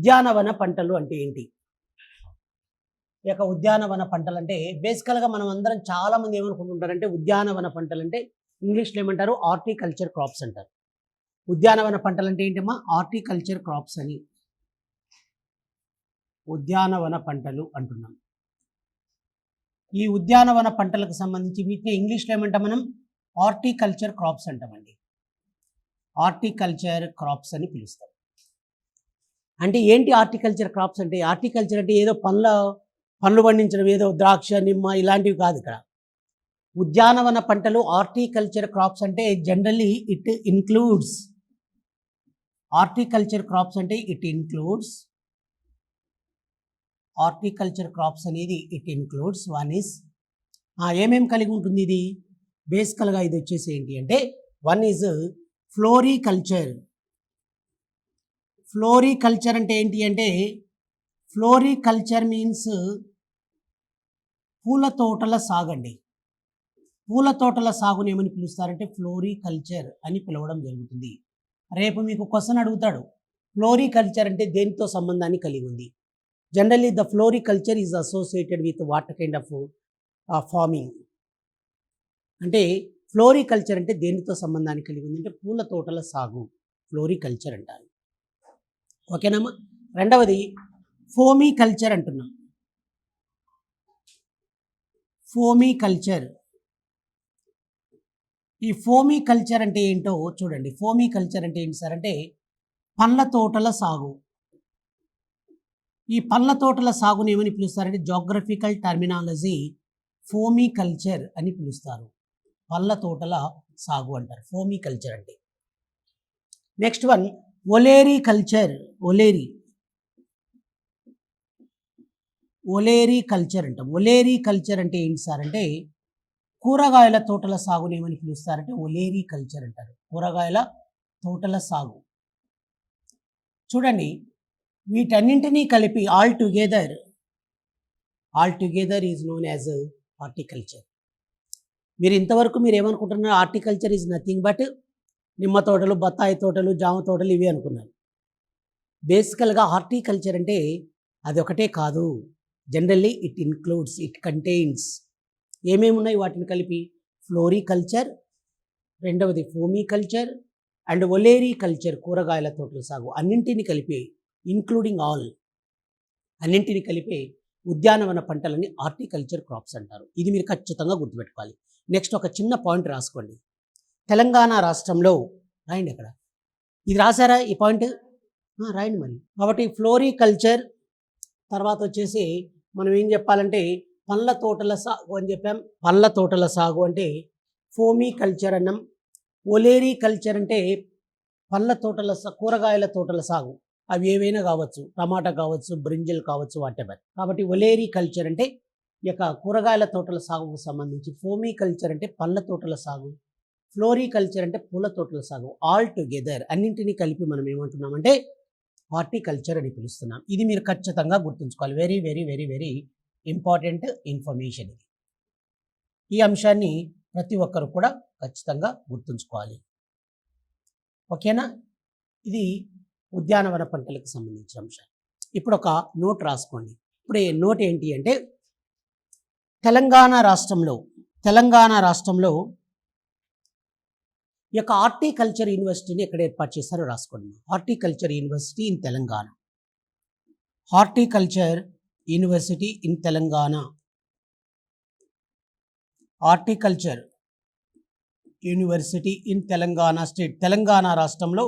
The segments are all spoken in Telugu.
ఉద్యానవన పంటలు అంటే ఏంటి? ఈ యొక్క ఉద్యానవన పంటలంటే బేసికల్‌గా మనం అందరం చాలామంది ఏమనుకుంటుంటారంటే ఉద్యానవన పంటలంటే ఇంగ్లీష్‌లో ఏమంటారు? హార్టికల్చర్ క్రాప్స్ అంటారు. ఉద్యానవన పంటలంటే ఏంటమ్మా? హార్టికల్చర్ క్రాప్స్ అని. ఉద్యానవన పంటలు అంటున్నాం. ఈ ఉద్యానవన పంటలకు సంబంధించి వీటిని ఇంగ్లీష్‌లో ఏమంటాం మనం? హార్టికల్చర్ క్రాప్స్ అంటామండి. హార్టికల్చర్ క్రాప్స్ అని పిలుస్తాం. అంటే ఏంటి హార్టికల్చర్ క్రాప్స్ అంటే? హార్టికల్చర్ అంటే ఏదో పండ్లు పండించడం, ఏదో ద్రాక్ష, నిమ్మ ఇలాంటివి కాదు ఇక్కడ. ఉద్యానవన పంటలు హార్టికల్చర్ క్రాప్స్ అంటే generally it includes horticulture crops అంటే ఇట్ ఇన్క్లూడ్స్ హార్టికల్చర్ క్రాప్స్ అనేది ఇట్ ఇన్క్లూడ్స్ వన్ ఈస్ ఏమేమి కలిగి ఉంటుంది ఇది? బేసికల్గా ఇది వచ్చేసి ఏంటి అంటే వన్ ఈజ్ ఫ్లోరికల్చర్. ఫ్లోరికల్చర్ అంటే ఏంటి అంటే ఫ్లోరికల్చర్ మీన్స్ పూల తోటల సాగు అండి. పూల తోటల సాగుని ఏమని పిలుస్తారంటే ఫ్లోరికల్చర్ అని పిలవడం జరుగుతుంది. రేపు మీకు క్వశ్చన్ అడుగుతాడు, ఫ్లోరికల్చర్ అంటే దేనితో సంబంధాన్ని కలిగి ఉంది? Generally the floriculture is associated with what kind of farming అంటే ఫ్లోరికల్చర్ అంటే దేనితో సంబంధాన్ని కలిగి ఉంది అంటే పూల తోటల సాగు ఫ్లోరికల్చర్ అంటారు. ఓకేనమ్మా. రెండవది ఫోమీ కల్చర్ అంటున్నాం. Foamy culture. ఈ ఫోమీ కల్చర్ అంటే ఏంటో చూడండి. ఫోమీ కల్చర్ అంటే ఏంటి సార్ అంటే పండ్ల తోటల సాగు. ఈ పండ్ల తోటల సాగుని ఏమని పిలుస్తారంటే జోగ్రఫికల్ టర్మినాలజీ ఫోమీ కల్చర్ అని పిలుస్తారు. పండ్ల తోటల సాగు అంటారు ఫోమీ కల్చర్ అంటే. Next one olericulture. Olericulture అంటాం. ఒలేరీ కల్చర్ అంటే ఏంటి సార్ అంటే కూరగాయల తోటల సాగుని ఏమని పిలుస్తారంటే ఒలేరీ కల్చర్ అంటారు. కూరగాయల తోటల సాగు. చూడండి, వీటన్నింటినీ కలిపి all together is known as horticulture. మీరు ఇంతవరకు మీరు ఏమనుకుంటున్నారు? హార్టికల్చర్ ఈజ్ నథింగ్ బట్ నిమ్మ తోటలు, బత్తాయి తోటలు, జామ తోటలు ఇవి అనుకున్నారు. బేసికల్గా హార్టికల్చర్ అంటే అది ఒకటే కాదు. Generally it includes, it contains ఏమేమి ఉన్నాయి వాటిని కలిపి? ఫ్లోరికల్చర్, రెండవది ఫోమీ కల్చర్ అండ్ ఒలేరీ కల్చర్ కూరగాయల తోటల సాగు. అన్నింటిని కలిపి ఇన్క్లూడింగ్ ఆల్ అన్నింటిని కలిపి ఉద్యానవన పంటలని హార్టికల్చర్ క్రాప్స్ అంటారు. ఇది మీరు ఖచ్చితంగా గుర్తుపెట్టుకోవాలి. నెక్స్ట్ ఒక చిన్న పాయింట్ రాసుకోండి. తెలంగాణ రాష్ట్రంలో రాయండి. అక్కడ ఇది రాసారా ఈ పాయింట్? రాయండి మరి. కాబట్టి ఫ్లోరికల్చర్ తర్వాత వచ్చేసి మనం ఏం చెప్పాలంటే పండ్ల తోటల సాగు అని చెప్పాం. పండ్ల తోటల సాగు అంటే ఫోమీ కల్చర్ అన్నాం. ఒలేరీ కల్చర్ అంటే పండ్ల తోటల కూరగాయల తోటల సాగు. అవి ఏవైనా కావచ్చు, టమాటా కావచ్చు, బ్రింజల్ కావచ్చు, వాటెవర్. కాబట్టి ఒలేరీ కల్చర్ అంటే ఈ యొక్క కూరగాయల తోటల సాగుకు సంబంధించి, ఫోమీ కల్చర్ అంటే పండ్ల తోటల సాగు, ఫ్లోరికల్చర్ అంటే పూల తోటల సాగు. ఆల్ టుగెదర్ అన్నింటినీ కలిపి మనం ఏమంటున్నామంటే హార్టికల్చర్ అని పిలుస్తున్నాం. ఇది మీరు ఖచ్చితంగా గుర్తుంచుకోవాలి. Very very very very important information ఇది. ఈ అంశాన్ని ప్రతి ఒక్కరు కూడా ఖచ్చితంగా గుర్తుంచుకోవాలి. ఓకేనా? ఇది ఉద్యానవన పంటలకు సంబంధించిన అంశాలు. ఇప్పుడు ఒక నోట్ రాసుకోండి. ఇప్పుడు ఈ నోట్ ఏంటి అంటే తెలంగాణ రాష్ట్రంలో ఈ యొక్క హార్టికల్చర్ యూనివర్సిటీని ఎక్కడ ఏర్పాటు చేశారో రాసుకోండి. Horticulture university in Telangana. Horticulture university in Telangana. Horticulture university in Telangana state. Telangana రాష్ట్రంలో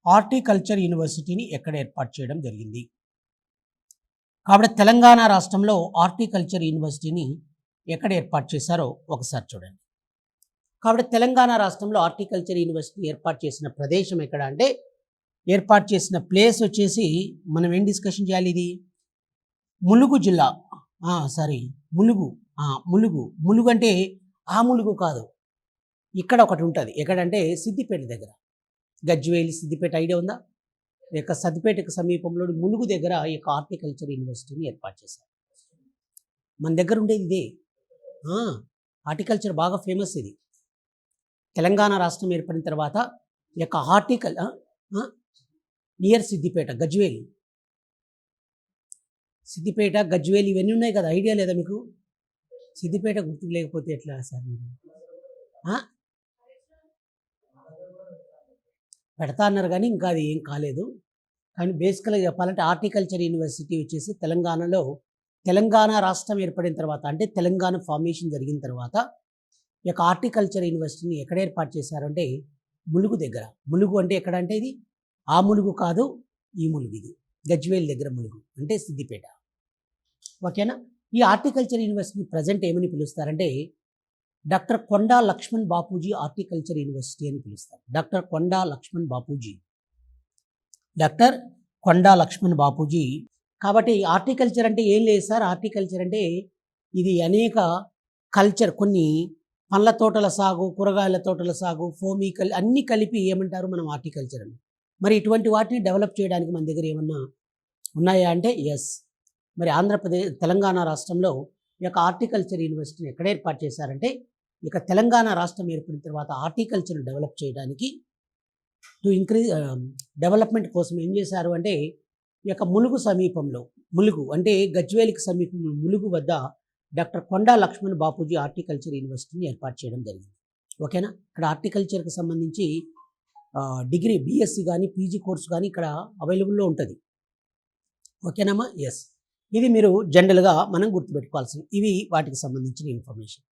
హార్టికల్చర్ యూనివర్సిటీని ఎక్కడ ఏర్పాటు చేయడం జరిగింది? కాబట్టి తెలంగాణ రాష్ట్రంలో హార్టికల్చర్ యూనివర్సిటీని ఎక్కడ ఏర్పాటు చేశారో ఒకసారి చూడండి. కాబట్టి తెలంగాణ రాష్ట్రంలో హార్టికల్చర్ యూనివర్సిటీ ఏర్పాటు చేసిన ప్రదేశం ఎక్కడ అంటే ఏర్పాటు చేసిన ప్లేస్ వచ్చేసి మనం ఏం డిస్కషన్ చేయాలి? ఇది ములుగు జిల్లా. ములుగు అంటే ఆ ములుగు కాదు, ఇక్కడ ఒకటి ఉంటుంది. ఎక్కడంటే సిద్దిపేట దగ్గర. గజ్వేల్ సిద్దిపేట ఐడియా ఉందా? ఈ యొక్క సిద్దిపేటకు సమీపంలో ములుగు దగ్గర ఈ యొక్క హార్టికల్చర్ యూనివర్సిటీని ఏర్పాటు చేశారు. మన దగ్గర ఉండేది ఇదే. హార్టికల్చర్ బాగా ఫేమస్. ఇది తెలంగాణ రాష్ట్రం ఏర్పడిన తర్వాత ఈ యొక్క నియర్ సిద్దిపేట, గజ్వేల్ సిద్దిపేట, గజ్వేల్ ఇవన్నీ ఉన్నాయి కదా, ఐడియా లేదా మీకు? సిద్దిపేట గుర్తుకు లేకపోతే ఎట్లా సార్ మీరు? ఆ? పెడతా అన్నారు కానీ ఇంకా అది ఏం కాలేదు. కానీ బేసికల్గా చెప్పాలంటే హార్టికల్చర్ యూనివర్సిటీ వచ్చేసి తెలంగాణలో, తెలంగాణ రాష్ట్రం ఏర్పడిన తర్వాత, అంటే తెలంగాణ ఫార్మేషన్ జరిగిన తర్వాత ఈ యొక్క హార్టికల్చర్ యూనివర్సిటీని ఎక్కడ ఏర్పాటు చేశారంటే ములుగు దగ్గర. ములుగు అంటే ఎక్కడ అంటే ఇది ఆ ములుగు కాదు, ఈ ములుగు, ఇది గజ్వేల్ దగ్గర ములుగు అంటే సిద్దిపేట. ఓకేనా? ఈ హార్టికల్చర్ యూనివర్సిటీ ప్రజెంట్ ఏమని పిలుస్తారంటే డాక్టర్ కొండా లక్ష్మణ్ బాపూజీ హార్టికల్చర్ యూనివర్సిటీ అని పిలుస్తారు. డాక్టర్ కొండా లక్ష్మణ్ బాపూజీ, డాక్టర్ కొండా లక్ష్మణ్ బాపూజీ. కాబట్టి హార్టికల్చర్ అంటే ఏం లేదు సార్, హార్టికల్చర్ అంటే ఇది అనేక కల్చర్, కొన్ని పండ్ల తోటల సాగు, కూరగాయల తోటల సాగు, ఫోమికల్ అన్నీ కలిపి ఏమంటారు మనం హార్టికల్చర్ అని. మరి ఇటువంటి వాటిని డెవలప్ చేయడానికి మన దగ్గర ఏమన్నా ఉన్నాయా అంటే ఎస్. మరి ఆంధ్రప్రదేశ్, తెలంగాణ రాష్ట్రంలో ఈ యొక్క హార్టికల్చర్ యూనివర్సిటీని ఎక్కడ ఏర్పాటు చేశారంటే ఇక తెలంగాణ రాష్ట్రం ఏర్పడిన తర్వాత హార్టికల్చర్ డెవలప్ చేయడానికి, టు ఇంక్రీజ్ డెవలప్మెంట్ కోసం ఏం చేశారు అంటే ఈ యొక్క ములుగు సమీపంలో, ములుగు అంటే గజ్వేల్కి సమీపంలో ములుగు వద్ద డాక్టర్ కొండా లక్ష్మణ్ బాపూజీ హార్టికల్చర్ యూనివర్సిటీని ఏర్పాటు చేయడం జరిగింది. ఓకేనా? ఇక్కడ హార్టికల్చర్కి సంబంధించి డిగ్రీ బీఎస్సీ కానీ పీజీ కోర్సు కానీ ఇక్కడ అవైలబుల్లో ఉంటుంది. ఓకేనమ్మా? ఎస్. ఇది మీరు జనరల్గా మనం గుర్తుపెట్టుకోవాల్సింది. ఇవి వాటికి సంబంధించిన ఇన్ఫర్మేషన్.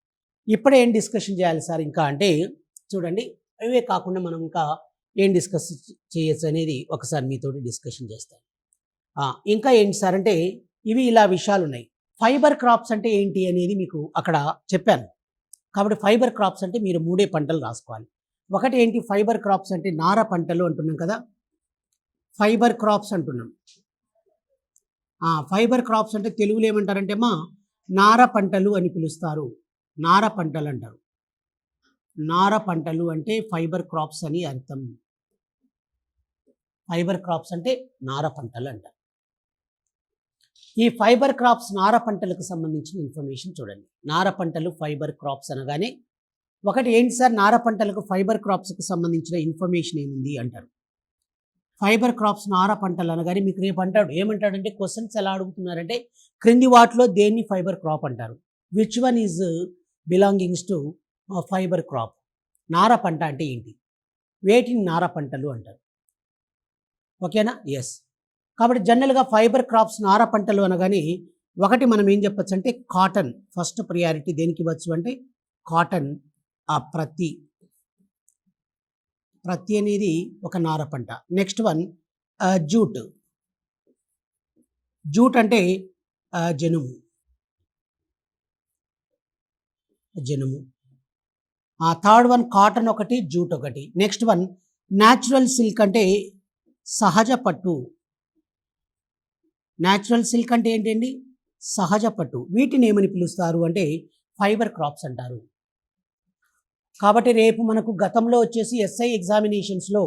ఇప్పుడే ఏం డిస్కషన్ చేయాలి సార్ ఇంకా అంటే చూడండి, ఇవే కాకుండా మనం ఇంకా ఏం డిస్కస్ చేయొచ్చు అనేది ఒకసారి మీతోటి డిస్కషన్ చేస్తాను. ఇంకా ఏంటి సార్ అంటే ఇవి ఇలా విషయాలు ఉన్నాయి. ఫైబర్ క్రాప్స్ అంటే ఏంటి అనేది మీకు అక్కడ చెప్పాను. కాబట్టి ఫైబర్ క్రాప్స్ అంటే మీరు 3 పంటలు రాసుకోవాలి. ఒకటి ఏంటి ఫైబర్ క్రాప్స్ అంటే నార పంటలు అంటున్నాం కదా, ఫైబర్ క్రాప్స్ అంటున్నాం. ఫైబర్ క్రాప్స్ అంటే తెలుగులో ఏమంటారంటే నార పంటలు అని పిలుస్తారు. నార పంటలు అంటారు. నార పంటలు అంటే ఫైబర్ క్రాప్స్ అని అర్థం. ఫైబర్ క్రాప్స్ అంటే నార పంటలు అంటారు. ఈ ఫైబర్ క్రాప్స్ నార పంటలకు సంబంధించిన ఇన్ఫర్మేషన్ చూడండి. నార పంటలు ఫైబర్ క్రాప్స్ అనగానే ఒకటి ఏంటి సార్, నార పంటలకు ఫైబర్ క్రాప్స్కి సంబంధించిన ఇన్ఫర్మేషన్ ఏముంది అంటారు. ఫైబర్ క్రాప్స్ నార పంటలు అనగానే మీకు రేపు అంటాడు, ఏమంటాడంటే క్వశ్చన్స్ ఎలా అడుగుతున్నారంటే క్రింది వాటిలో దేన్ని ఫైబర్ క్రాప్ అంటారు, which one is belongings to fibre crop. నార పంట అంటే ఏంటి, వేటిని నార పంటలు అంటారు. ఓకేనా? ఎస్. కాబట్టి జనరల్గా ఫైబర్ క్రాప్స్ నార పంటలు అనగానే ఒకటి మనం ఏం చెప్పచ్చు అంటే కాటన్, ఫస్ట్ ప్రియారిటీ దేనికి ఇవ్వచ్చు అంటే కాటన్. ప్రత్తి అనేది ఒక నార పంట. Next one jute. జూట్ అంటే జనుము. థర్డ్ వన్ కాటన్ ఒకటి, జూట్ ఒకటి. నెక్స్ట్ వన్ న్యాచురల్ సిల్క్ అంటే సహజ పట్టు. న్యాచురల్ సిల్క్ అంటే ఏంటండి, సహజ పట్టు. వీటిని ఏమని పిలుస్తారు అంటే ఫైబర్ క్రాప్స్ అంటారు. కాబట్టి రేపు మనకు గతంలో వచ్చేసి ఎస్ఐ ఎగ్జామినేషన్స్లో,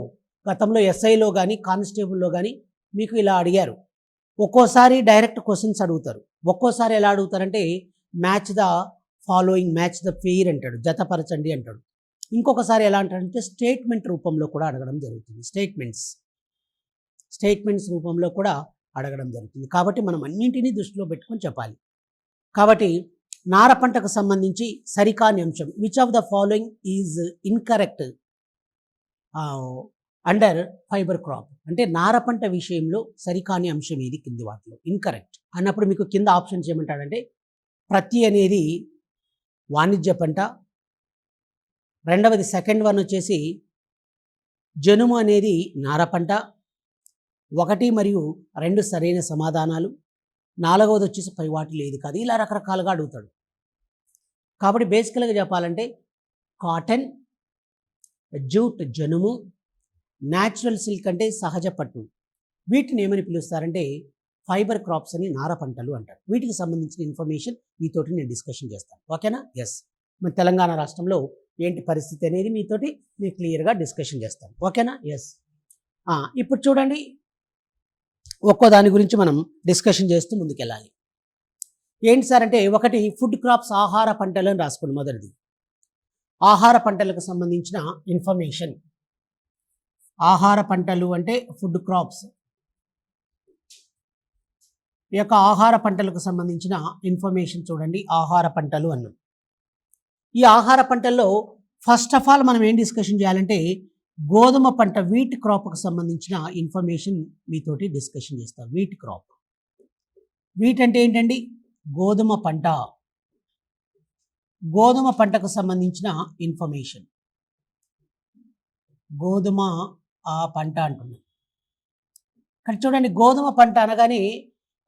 గతంలో ఎస్ఐలో కానీ కానిస్టేబుల్లో కానీ మీకు ఇలా అడిగారు. ఒక్కోసారి డైరెక్ట్ క్వశ్చన్స్ అడుగుతారు, ఒక్కోసారి ఎలా అడుగుతారంటే match the following, match the pair అంటాడు, జతపరచండి అంటాడు. ఇంకొకసారి ఎలా అంటాడంటే స్టేట్మెంట్ రూపంలో కూడా అడగడం జరుగుతుంది. స్టేట్మెంట్స్ రూపంలో కూడా అడగడం జరుగుతుంది. కాబట్టి మనం అన్నింటినీ దృష్టిలో పెట్టుకొని చెప్పాలి. కాబట్టి నార పంటకు సంబంధించి సరికాని అంశం, which of the following is incorrect under fibre crop అంటే నార పంట విషయంలో సరికాని అంశం ఏది కింది వాటిలో ఇన్కరెక్ట్ అన్నప్పుడు మీకు కింద ఆప్షన్స్ ఏమంటాడంటే ప్రత్తి అనేది వాణిజ్య పంట, రెండవది సెకండ్ వన్ వచ్చేసి జనుము అనేది నార పంట. 1 మరియు 2 సరైన సమాధానాలు. 4వది వచ్చేసి పై వాటిలో ఏది కాదు. ఇలా రకరకాలుగా అడుగుతాడు. కాబట్టి బేసికల్గా చెప్పాలంటే కాటన్, జూట్ జనుము, న్యాచురల్ సిల్క్ అంటే సహజ పట్టు. వీటిని ఏమని పిలుస్తారంటే ఫైబర్ క్రాప్స్ అని నార పంటలు అంటారు. వీటికి సంబంధించిన ఇన్ఫర్మేషన్ మీతోటి నేను డిస్కషన్ చేస్తాను. ఓకేనా? ఎస్. మన తెలంగాణ రాష్ట్రంలో ఏంటి పరిస్థితి అనేది మీతోటి నేను క్లియర్గా డిస్కషన్ చేస్తాను. ఓకేనా? ఎస్. ఇప్పుడు చూడండి, ఒక్కో దాని గురించి మనం డిస్కషన్ చేస్తూ ముందుకెళ్ళాలి. ఏంటి సార్ అంటే ఒకటి ఫుడ్ క్రాప్స్, ఆహార పంటలు అని రాసుకోండి. మొదటిది ఆహార పంటలకు సంబంధించిన ఇన్ఫర్మేషన్. ఆహార పంటలు అంటే ఫుడ్ క్రాప్స్. ఈ యొక్క ఆహార పంటలకు సంబంధించిన ఇన్ఫర్మేషన్ చూడండి. ఆహార పంటలు అన్నాం. ఈ ఆహార పంటల్లో ఫస్ట్ ఆఫ్ ఆల్ మనం ఏం డిస్కషన్ చేయాలంటే గోధుమ పంట వీట్ క్రాప్కి సంబంధించిన ఇన్ఫర్మేషన్ మీతోటి డిస్కషన్ చేస్తాం. వీట్ క్రాప్, వీట్ అంటే ఏంటండి? గోధుమ పంట. గోధుమ పంటకు సంబంధించిన ఇన్ఫర్మేషన్, గోధుమ పంట అంటున్నాం. ఇక్కడ చూడండి, గోధుమ పంట అనగానే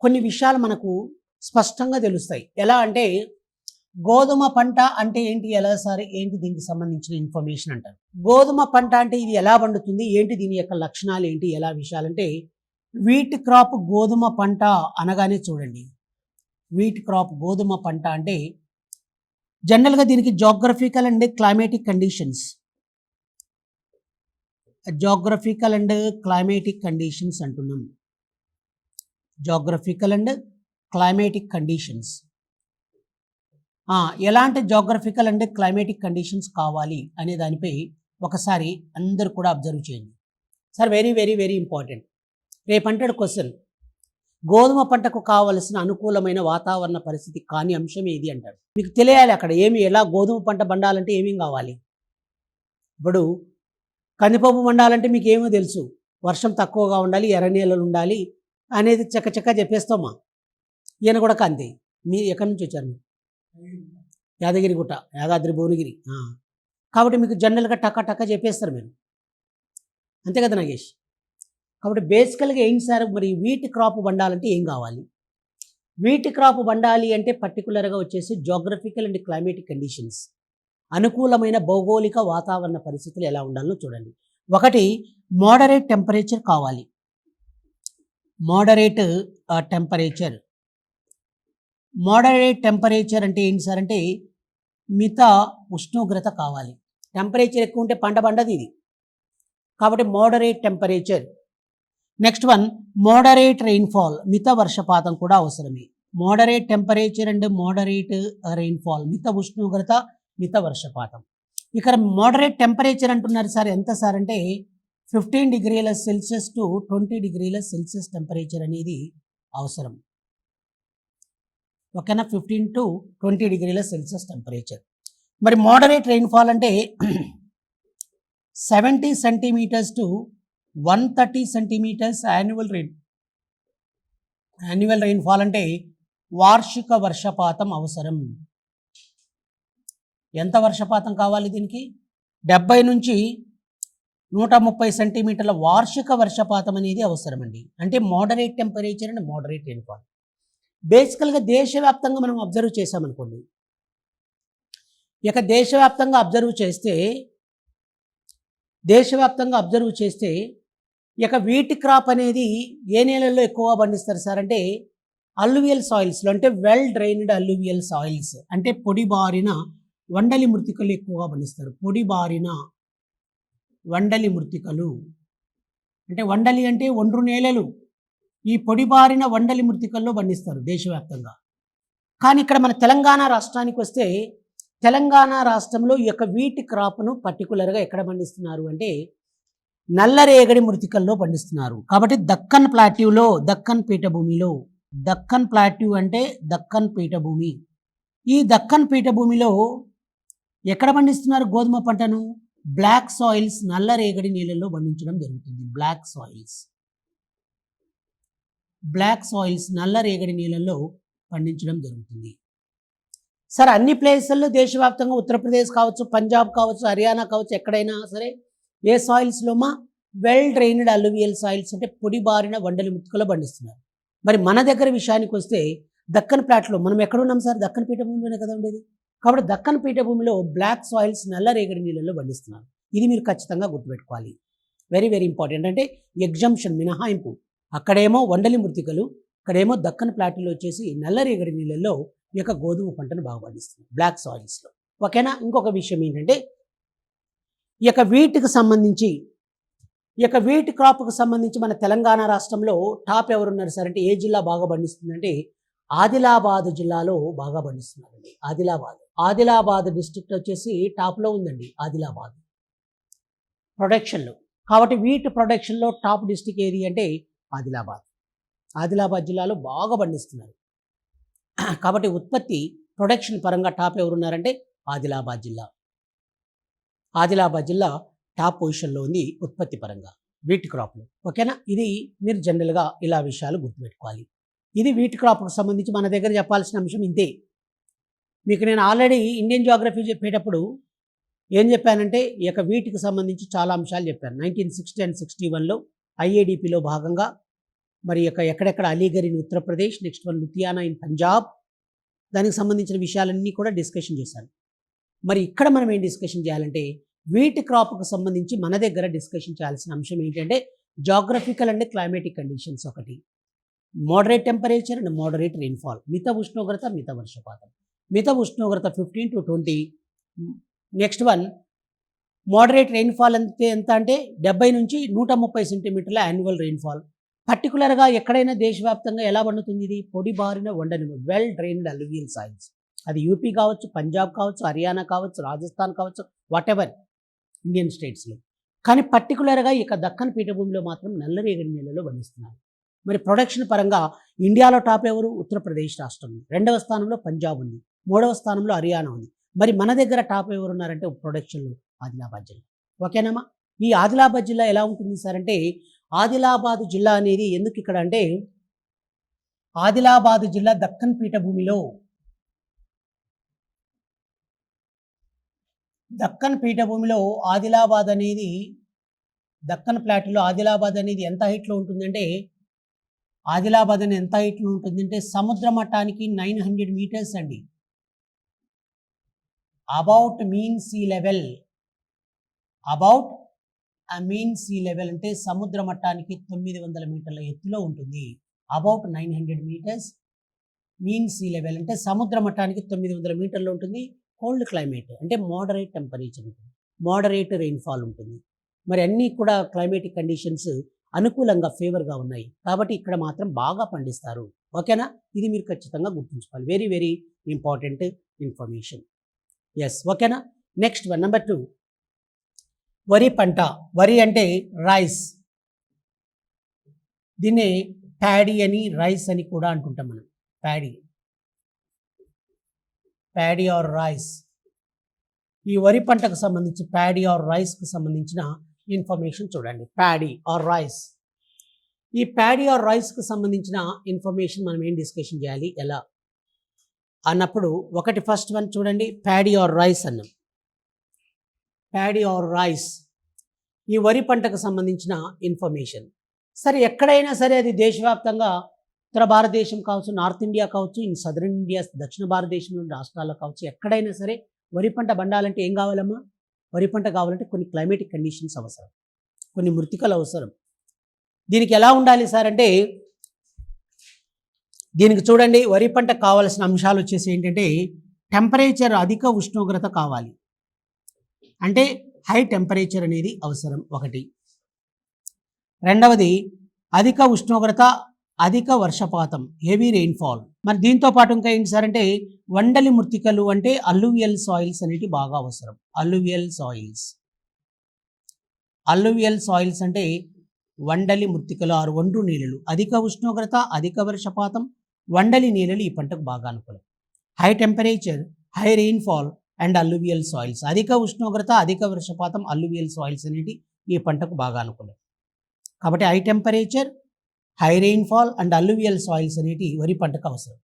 కొన్ని విషయాలు మనకు స్పష్టంగా తెలుస్తాయి. ఎలా అంటే గోధుమ పంట అంటే ఏంటి, ఎలా సార్ ఏంటి, దీనికి సంబంధించిన ఇన్ఫర్మేషన్ అంటారు. గోధుమ పంట అంటే ఇది ఎలా పండుతుంది, ఏంటి దీని యొక్క లక్షణాలు ఏంటి, ఎలా విషయాలంటే వీట్ క్రాప్ గోధుమ పంట అనగానే చూడండి, వీట్ క్రాప్ గోధుమ పంట అంటే జనరల్గా దీనికి geographical and climatic conditions, geographical and climatic conditions అంటున్నాం. జాగ్రఫికల్ అండ్ క్లైమేటిక్ కండిషన్స్, ఎలాంటి జాగ్రఫికల్ అండ్ క్లైమేటిక్ కండిషన్స్ కావాలి అనే దానిపై ఒకసారి అందరూ కూడా అబ్జర్వ్ చేయండి sir. Very very very important. రేపంటాడు క్వశ్చన్, గోధుమ పంటకు కావలసిన అనుకూలమైన వాతావరణ పరిస్థితి కాని అంశం ఏది అంటాడు. మీకు తెలియాలి అక్కడ ఏమి, ఎలా గోధుమ పంట పండాలంటే ఏమేం కావాలి. ఇప్పుడు కందిపప్పు పండాలంటే మీకు ఏమో తెలుసు, వర్షం తక్కువగా ఉండాలి, ఎర్ర నీళ్ళు ఉండాలి అనేది చక్కచక్క చెప్పేస్తామా. ఈయన కూడా కంది. మీ ఎక్కడి నుంచి వచ్చారు? యాదగిరిగుట్ట, యాదాద్రి భువనగిరి. కాబట్టి మీకు జనరల్గా టక్క చెప్పేస్తారు మీరు, అంతే కదా నాగేష్? కాబట్టి బేసికల్గా ఏంటి సార్, మరి వీట్ క్రాప్ పండాలంటే ఏం కావాలి? వీట్ క్రాప్ పండాలి అంటే పర్టికులర్గా వచ్చేసి జాగ్రఫికల్ అండ్ క్లైమేటిక్ కండిషన్స్, అనుకూలమైన భౌగోళిక వాతావరణ పరిస్థితులు ఎలా ఉండాలో చూడండి. ఒకటి, మోడరేట్ టెంపరేచర్ కావాలి. మోడరేట్ టెంపరేచర్, మోడరేట్ టెంపరేచర్ అంటే ఏంటి సార్ అంటే మిత ఉష్ణోగ్రత కావాలి. టెంపరేచర్ ఎక్కువ ఉంటే పంట పండదు ఇది, కాబట్టి moderate temperature. Next one, moderate rainfall, మిత వర్షపాతం కూడా అవసరమే. Moderate temperature and moderate rainfall, మిత ఉష్ణోగ్రత మిత వర్షపాతం. ఇక్కడ మోడరేట్ టెంపరేచర్ అంటున్నారు సార్, ఎంత సార్ అంటే 15 డిగ్రీల సెల్సియస్ టు 20 డిగ్రీల సెల్సియస్ టెంపరేచర్ అనేది అవసరం. ఓకేనా, 15 to 20 డిగ్రీల సెల్సియస్ టెంపరేచర్. మరి మోడరేట్ రెయిన్ఫాల్ అంటే 70 centimetres to 130 centimetres annual rainfall అంటే వార్షిక వర్షపాతం అవసరం. ఎంత వర్షపాతం కావాలి దీనికి? 70 నుంచి 130 సెంటీమీటర్ల వార్షిక వర్షపాతం అనేది అవసరం అండి. అంటే moderate temperature and moderate rainfall. బేసికల్గా దేశవ్యాప్తంగా మనం అబ్జర్వ్ చేసామనుకోండి, ఇక దేశవ్యాప్తంగా అబ్జర్వ్ చేస్తే ఇక వీట్ క్రాప్ అనేది ఏ నేలల్లో ఎక్కువగా పండిస్తారు సార్ అంటే అల్లువియల్ సాయిల్స్లో, అంటే వెల్ డ్రైన్డ్ అల్లువియల్ సాయిల్స్, అంటే పొడిబారిన వండలి మృతికలు ఎక్కువగా పండిస్తారు. పొడిబారిన వండలి మృతికలు అంటే వండలి అంటే ఒండ్రు నేలలు, ఈ పొడిబారిన వండలి మృతికల్లో పండిస్తారు దేశవ్యాప్తంగా. కానీ ఇక్కడ మన తెలంగాణ రాష్ట్రానికి వస్తే తెలంగాణ రాష్ట్రంలో ఈ యొక్క వీట్ క్రాప్ను పర్టికులర్గా ఎక్కడ పండిస్తున్నారు అంటే నల్లరేగడి మృతికల్లో పండిస్తున్నారు. కాబట్టి దక్కన్ ప్లాట్యూలో, దక్కన్ పీఠభూమిలో, దక్కన్ ప్లాట్యూ అంటే దక్కన్ పీఠభూమి, ఈ దక్కన్ పీఠభూమిలో ఎక్కడ పండిస్తున్నారు గోధుమ పంటను? బ్లాక్ సాయిల్స్, నల్లరేగడి నీళ్ళల్లో పండించడం జరుగుతుంది. బ్లాక్ సాయిల్స్ నల్లరేగడి నీళ్ళల్లో పండించడం జరుగుతుంది. సరే, అన్ని ప్లేసుల్లో దేశవ్యాప్తంగా ఉత్తరప్రదేశ్ కావచ్చు, పంజాబ్ కావచ్చు, హర్యానా కావచ్చు, ఎక్కడైనా సరే ఏ సాయిల్స్లో వెల్ డ్రైన్డ్ అల్లువియల్ సాయిల్స్ అంటే పొడిబారిన వండలి ముత్తుకలో పండిస్తున్నారు. మరి మన దగ్గర విషయానికి వస్తే దక్కన్ ప్లాట్లో మనం ఎక్కడున్నాం సార్? దక్కన్ పీఠభూమిలోనే కదా ఉండేది. కాబట్టి దక్కన్ పీఠభూమిలో బ్లాక్ సాయిల్స్ నల్లరేగడి నీళ్ళల్లో పండిస్తున్నారు. ఇది మీరు ఖచ్చితంగా గుర్తుపెట్టుకోవాలి. Very very important. అంటే ఎగ్జంప్షన్, మినహాయింపు. అక్కడేమో వండలి మృతికలు, ఇక్కడేమో దక్కన్ ప్లాట్లో వచ్చేసి నల్లరేగడి నీళ్ళల్లో ఈ యొక్క గోధుమ పంటను బాగా పండిస్తున్నారు బ్లాక్ సాయిల్స్లో. ఓకేనా. ఇంకొక విషయం ఏంటంటే ఈ యొక్క వీట్కి సంబంధించి, ఈ యొక్క వీట్ క్రాప్కి సంబంధించి మన తెలంగాణ రాష్ట్రంలో టాప్ ఎవరున్నారు సార్ అంటే ఏ జిల్లా బాగా పండిస్తుందంటే ఆదిలాబాద్ జిల్లాలో బాగా పండిస్తున్నారండి. ఆదిలాబాద్ డిస్ట్రిక్ట్ వచ్చేసి టాప్లో ఉందండి ఆదిలాబాద్ ప్రొడక్షన్లో. కాబట్టి వీట్ ప్రొడక్షన్లో టాప్ డిస్ట్రిక్ట్ ఏది అంటే ఆదిలాబాద్. ఆదిలాబాద్ జిల్లాలో బాగా పండిస్తున్నారు. కాబట్టి ఉత్పత్తి ప్రొడక్షన్ పరంగా టాప్ ఎవరున్నారంటే ఆదిలాబాద్ జిల్లా. ఆదిలాబాద్ జిల్లా టాప్ పొజిషన్లో ఉంది ఉత్పత్తి పరంగా వీట్ క్రాప్లో. ఓకేనా? ఇది మీరు జనరల్గా ఇలా విషయాలు గుర్తుపెట్టుకోవాలి. ఇది వీట్ క్రాప్కి సంబంధించి మన దగ్గర చెప్పాల్సిన అంశం ఇంతే. మీకు నేను ఆల్రెడీ ఇండియన్ జియోగ్రఫీ చెప్పేటప్పుడు ఏం చెప్పానంటే ఈ యొక్క వీటికి సంబంధించి చాలా అంశాలు చెప్పాను. 1960 అండ్ 61లో ఐఏడిపిలో భాగంగా మరి యొక్క ఎక్కడెక్కడ Aligarh in Uttar Pradesh, next one Ludhiana in Punjab, దానికి సంబంధించిన విషయాలన్నీ కూడా డిస్కషన్ చేశాను. మరి ఇక్కడ మనం ఏం డిస్కషన్ చేయాలంటే వీట్ క్రాప్కు సంబంధించి మన దగ్గర డిస్కషన్ చేయాల్సిన అంశం ఏంటంటే జాగ్రఫికల్ అండ్ క్లైమేటిక్ కండిషన్స్. ఒకటి moderate temperature and moderate rainfall, మిత ఉష్ణోగ్రత మిత వర్షపాతం. మిత ఉష్ణోగ్రత 15 to 20. Next one moderate rainfall ఎంత అంటే 70 నుంచి 130 సెంటీమీటర్ల యాన్యువల్ రెయిన్ఫాల్. పర్టికులర్గా ఎక్కడైనా దేశవ్యాప్తంగా ఎలా పండుతుంది ఇది? పొడి బారిన వండని వెల్ డ్రైన్డ్ అల్యూవియల్ సాయిల్స్. అది యూపీ కావచ్చు, పంజాబ్ కావచ్చు, హర్యానా కావచ్చు, రాజస్థాన్ కావచ్చు, వాట్ ఎవర్ ఇండియన్ స్టేట్స్లో. కానీ పర్టికులర్గా ఇక దక్కన్ పీఠభూమిలో మాత్రం నల్లరేగడి నేలలో పండిస్తున్నారు. మరి ప్రొడక్షన్ పరంగా ఇండియాలో టాప్ ఎవరు? ఉత్తరప్రదేశ్ రాష్ట్రం ఉంది. 2వ స్థానంలో పంజాబ్ ఉంది. 3వ స్థానంలో హర్యానా ఉంది. మరి మన దగ్గర టాప్ ఎవరు ఉన్నారంటే ప్రొడక్షన్లో ఆదిలాబాద్ జిల్లా. ఓకేనమ్మా? ఈ ఆదిలాబాద్ జిల్లా ఎలా ఉంటుంది సార్ అంటే ఆదిలాబాద్ జిల్లా అనేది ఎందుకు ఇక్కడ అంటే ఆదిలాబాద్ జిల్లా దక్కన్ పీఠభూమిలో ఆదిలాబాద్ అనేది దక్కన్ ప్లాటూలో ఆదిలాబాద్ అనేది ఎంత హైట్లో ఉంటుందంటే ఆదిలాబాద్ అనేది ఎంత హైట్లో ఉంటుందంటే సముద్ర మట్టానికి 900 మీటర్స్ అండి. అబౌట్ మీన్ సీ లెవెల్ అంటే సముద్ర మట్టానికి 900 మీటర్ల ఎత్తులో ఉంటుంది. About 900 metres mean sea level అంటే సముద్ర మట్టానికి 900 మీటర్లు ఉంటుంది. కోల్డ్ క్లైమేట్ అంటే మోడరేట్ టెంపరేచర్ ఉంటుంది, మోడరేట్ రెయిన్ఫాల్ ఉంటుంది. మరి అన్నీ కూడా క్లైమేటిక్ కండిషన్స్ అనుకూలంగా ఫేవర్గా ఉన్నాయి కాబట్టి ఇక్కడ మాత్రం బాగా పండిస్తారు. ఓకేనా? ఇది మీరు ఖచ్చితంగా గుర్తుంచుకోవాలి. Very very important information. Yes, ఓకేనా? నెక్స్ట్ వన్ నెంబర్ 2 వరి పంట. వరి అంటే రైస్, దీన్ని ప్యాడీ అని రైస్ అని కూడా అంటుంటాం మనం. Paddy or rice. ఈ వరి పంటకు సంబంధించి ప్యాడీ ఆర్ రైస్కి సంబంధించిన ఇన్ఫర్మేషన్ చూడండి. Paddy or rice. ఈ ప్యాడీ ఆర్ రైస్కి సంబంధించిన ఇన్ఫర్మేషన్ మనం ఏం డిస్కషన్ చేయాలి ఎలా అన్నప్పుడు ఒకటి ఫస్ట్ వన్ చూడండి. ప్యాడీ ఆర్ రైస్ అన్నాం. ప్యాడీ ఆర్ రైస్ ఈ వరి పంటకు సంబంధించిన ఇన్ఫర్మేషన్. సరే ఎక్కడైనా సరే అది దేశవ్యాప్తంగా ఉత్తర భారతదేశం కావచ్చు, నార్త్ ఇండియా కావచ్చు, ఇన్ సదరన్ ఇండియా దక్షిణ భారతదేశంలోని రాష్ట్రాల్లో కావచ్చు, ఎక్కడైనా సరే వరి పంట పండాలంటే ఏం కావాలమ్మా? వరి పంట కావాలంటే కొన్ని క్లైమేటిక్ కండిషన్స్ అవసరం, కొన్ని మృతికలు అవసరం. దీనికి ఎలా ఉండాలి సార్ అంటే దీనికి చూడండి వరి పంట కావాల్సిన అంశాలు వచ్చేసి ఏంటంటే టెంపరేచర్, అధిక ఉష్ణోగ్రత కావాలి. అంటే హై టెంపరేచర్ అనేది అవసరం ఒకటి. రెండవది అధిక ఉష్ణోగ్రత, అధిక వర్షపాతం, హెవీ రెయిన్ఫాల్. మరి దీంతో పాటు ఇంకా ఏంటి సార్ అంటే వండలి మృతికలు అంటే అల్లువియల్ సాయిల్స్ అనేవి బాగా అవసరం. అల్లువియల్ సాయిల్స్ అంటే వండలి మృతికలు ఆరు వండ్రు నీళ్ళలు. అధిక ఉష్ణోగ్రత, అధిక వర్షపాతం, వండలి నీళ్ళలు ఈ పంటకు బాగా అనుకూలం. High temperature, high rainfall and alluvial soils. అధిక ఉష్ణోగ్రత, అధిక వర్షపాతం, అల్లువియల్ సాయిల్స్ అనేవి ఈ పంటకు బాగా అనుకూలం. కాబట్టి high temperature, high rainfall and alluvial soils అనేవి వరి పంటకు అవసరం.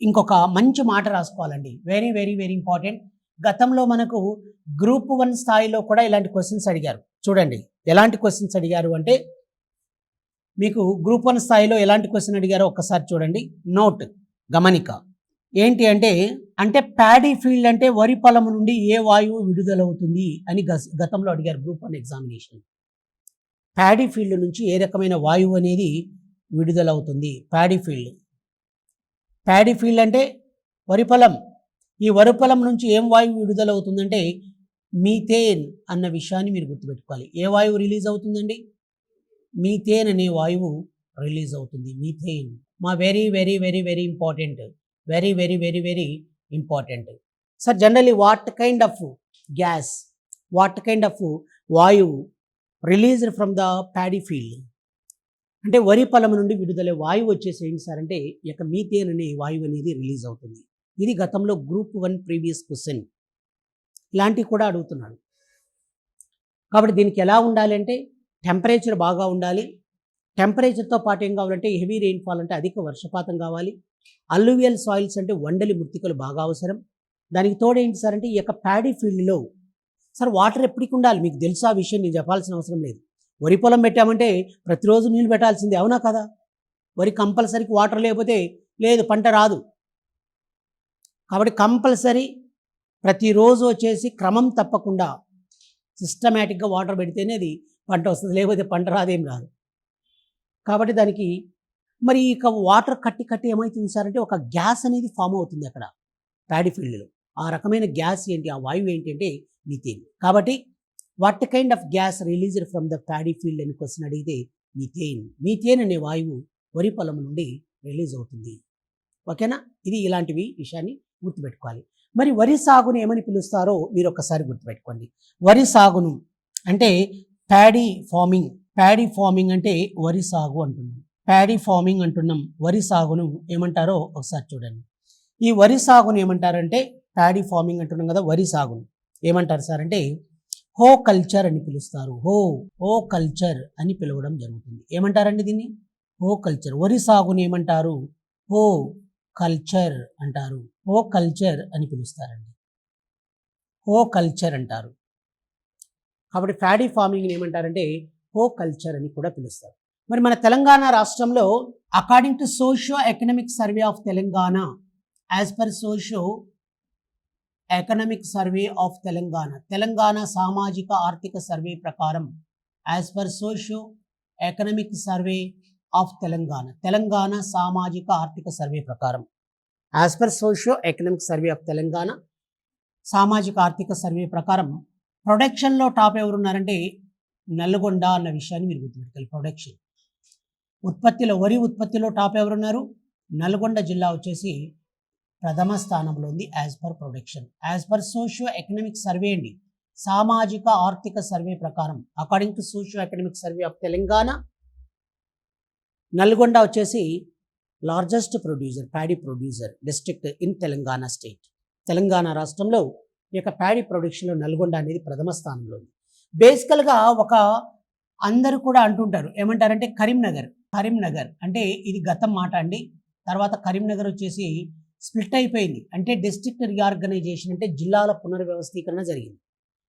ఇంకొక మంచి మాట రాసుకోవాలండి, వెరీ వెరీ వెరీ ఇంపార్టెంట్. గతంలో మనకు గ్రూప్ 1 స్థాయిలో కూడా ఇలాంటి క్వశ్చన్స్ అడిగారు. చూడండి ఎలాంటి క్వశ్చన్స్ అడిగారు అంటే మీకు గ్రూప్ 1 స్థాయిలో ఎలాంటి క్వశ్చన్ అడిగారో ఒక్కసారి చూడండి. నోట్, గమనిక. ఏంటి అంటే ప్యాడీ ఫీల్డ్ అంటే వరి పొలం నుండి ఏ వాయువు విడుదలవుతుంది అని గతంలో అడిగారు గ్రూప్ 1 ఎగ్జామినేషన్. ప్యాడీ ఫీల్డ్ నుంచి ఏ రకమైన వాయువు అనేది విడుదలవుతుంది? ప్యాడీ ఫీల్డ్ అంటే వరి పొలం. ఈ వరి పొలం నుంచి ఏం వాయువు విడుదలవుతుందంటే మీథేన్ అన్న విషయాన్ని మీరు గుర్తుపెట్టుకోవాలి. ఏ వాయువు రిలీజ్ అవుతుందండి? మీథేన్ అనే వాయువు రిలీజ్ అవుతుంది. మీథేన్ మా very very very very important. Very very very very important. Sir generally what kind of gas, what kind of వాయువు released from the paddy field? అంటే వరి పొలం నుండి విడుదలే వాయువు వచ్చేసి ఏంటి సార్ అంటే ఈ యొక్క మీథేన్ అనే వాయువు అనేది రిలీజ్ అవుతుంది. ఇది గతంలో గ్రూప్ 1 ప్రీవియస్ క్వశ్చన్ ఇలాంటివి కూడా అడుగుతున్నాడు. కాబట్టి దీనికి ఎలా ఉండాలి అంటే టెంపరేచర్ బాగా ఉండాలి. టెంపరేచర్తో పాటు ఏం కావాలంటే హెవీ రెయిన్ఫాల్ అంటే అధిక వర్షపాతం కావాలి. అల్లువియల్ సాయిల్స్ అంటే వండలి మృత్తికలు బాగా అవసరం. దానికి తోడు ఏంటి సార్ అంటే ఈ యొక్క ప్యాడీ ఫీల్డ్లో సార్ వాటర్ ఎప్పటికి ఉండాలి. మీకు తెలుసా ఆ విషయం, నేను చెప్పాల్సిన అవసరం లేదు. వరి పొలం పెట్టామంటే ప్రతిరోజు నీళ్ళు పెట్టాల్సిందే, అవునా కదా? వరి కంపల్సరీకి వాటర్ లేకపోతే లేదు, పంట రాదు. కాబట్టి కంపల్సరీ ప్రతిరోజు వచ్చేసి క్రమం తప్పకుండా సిస్టమేటిక్గా వాటర్ పెడితేనే అది పంట వస్తుంది, లేకపోతే పంట రాదేం రాదు. కాబట్టి దానికి మరి ఇక వాటర్ కట్టి కట్టి ఏమవుతుంది సార్ అంటే ఒక గ్యాస్ అనేది ఫామ్ అవుతుంది అక్కడ ప్యాడీ ఫీల్డ్లో. ఆ రకమైన గ్యాస్ ఏంటి, ఆ వాయువు ఏంటంటే మీథేన్. కాబట్టి what kind of gas released from the paddy field అని క్వశ్చన్ అడిగితే మీథేన్. మీథేన్ అనే వాయువు వరి పొలం నుండి రిలీజ్ అవుతుంది. ఓకేనా? ఇది ఇలాంటివి విషయాన్ని గుర్తుపెట్టుకోవాలి. మరి వరి సాగును ఏమని పిలుస్తారో మీరు ఒక్కసారి గుర్తుపెట్టుకోండి. వరి సాగును అంటే ప్యాడీ ఫార్మింగ్. ప్యాడీ ఫార్మింగ్ అంటే వరి సాగు అంటున్నాం. ప్యాడీ ఫార్మింగ్ అంటున్నాం. వరి సాగును ఏమంటారో ఒకసారి చూడండి. ఈ వరి సాగును ఏమంటారంటే ప్యాడీ ఫార్మింగ్ అంటున్నాం కదా, వరి సాగును ఏమంటారు సార్ అంటే హో కల్చర్ అని పిలుస్తారు. హో కల్చర్ అని పిలవడం జరుగుతుంది. ఏమంటారండి దీన్ని? హో కల్చర్. వరి సాగును ఏమంటారు? హో కల్చర్ అంటారు. హో కల్చర్ అని పిలుస్తారండి. హో కల్చర్ అంటారు. కాబట్టి ప్యాడీ ఫార్మింగ్ని ఏమంటారంటే హో కల్చర్ అని కూడా పిలుస్తారు. మరి మన తెలంగాణ రాష్ట్రంలో according to socio economic survey of Telangana, as per socio economic survey of Telangana, Telangana సామాజిక ఆర్థిక సర్వే ప్రకారం, as per socio economic survey of Telangana, Telangana సామాజిక ఆర్థిక సర్వే ప్రకారం, as per socio economic survey of Telangana సామాజిక ఆర్థిక సర్వే ప్రకారం ప్రొడక్షన్లో టాప్ ఎవరున్నారంటే నల్గొండ అన్న విషయాన్ని మీరు గుర్తుపెట్టుకోవాలి. ప్రొడక్షన్ ఉత్పత్తిలో, వరి ఉత్పత్తిలో టాప్ ఎవరున్నారు? నల్గొండ జిల్లా వచ్చేసి ప్రథమ స్థానంలో ఉంది as per production. As per socio economic survey అండి, సామాజిక ఆర్థిక సర్వే ప్రకారం, according to socio economic survey of Telangana, Nalgonda వచ్చేసి largest producer, paddy producer district in Telangana state. Telangana రాష్ట్రంలో ఈ యొక్క ప్యాడీ ప్రొడక్షన్లో నల్గొండ అనేది ప్రథమ స్థానంలో ఉంది. బేసికల్గా ఒక అందరూ కూడా అంటుంటారు ఏమంటారంటే కరీంనగర్. కరీంనగర్ అంటే ఇది గతం మాట అండి. తర్వాత కరీంనగర్ వచ్చేసి స్ప్లిట్ అయిపోయింది. అంటే డిస్ట్రిక్ట్ రీఆర్గనైజేషన్ అంటే జిల్లాల పునర్వ్యవస్థీకరణ జరిగింది.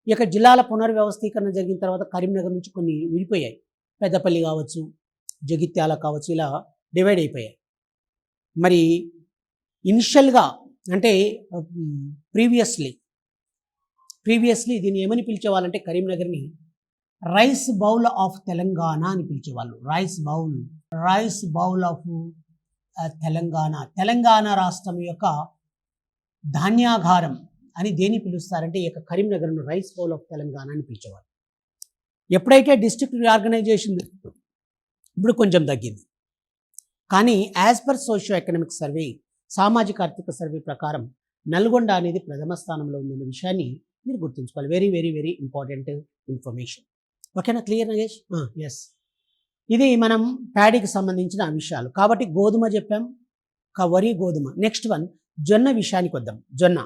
ఈ యొక్క జిల్లాల పునర్వ్యవస్థీకరణ జరిగిన తర్వాత కరీంనగర్ నుంచి కొన్ని విడిపోయాయి. పెద్దపల్లి కావచ్చు, జగిత్యాల కావచ్చు, ఇలా డివైడ్ అయిపోయాయి. మరి ఇనిషియల్గా అంటే ప్రీవియస్లీ దీన్ని ఏమని పిలిచేవాళ్ళంటే కరీంనగర్ని రైస్ బౌల్ ఆఫ్ తెలంగాణ అని పిలిచేవాళ్ళు. Rice bowl of Telangana, Telangana రాష్ట్రం యొక్క ధాన్యాగారం అని దేని పిలుస్తారంటే ఈ యొక్క కరీంనగర్ను రైస్ బౌల్ ఆఫ్ తెలంగాణ అని పిలిచేవాళ్ళు. ఎప్పుడైతే డిస్ట్రిక్ట్ రీఆర్గనైజేషన్ ఇప్పుడు కొంచెం తగ్గింది, కానీ as per socio economic survey, సామాజిక ఆర్థిక సర్వే ప్రకారం నల్గొండ అనేది ప్రథమ స్థానంలో ఉందన్న విషయాన్ని మీరు గుర్తుంచుకోవాలి. Very very very important information. ఓకేనా? క్లియర్ నగేష్? ఎస్, ఇది మనం ప్యాడీకి సంబంధించిన విషయాలు. కాబట్టి గోధుమ చెప్పాం, వరి, గోధుమ. నెక్స్ట్ వన్ జొన్న విషయానికి వద్దాం. జొన్న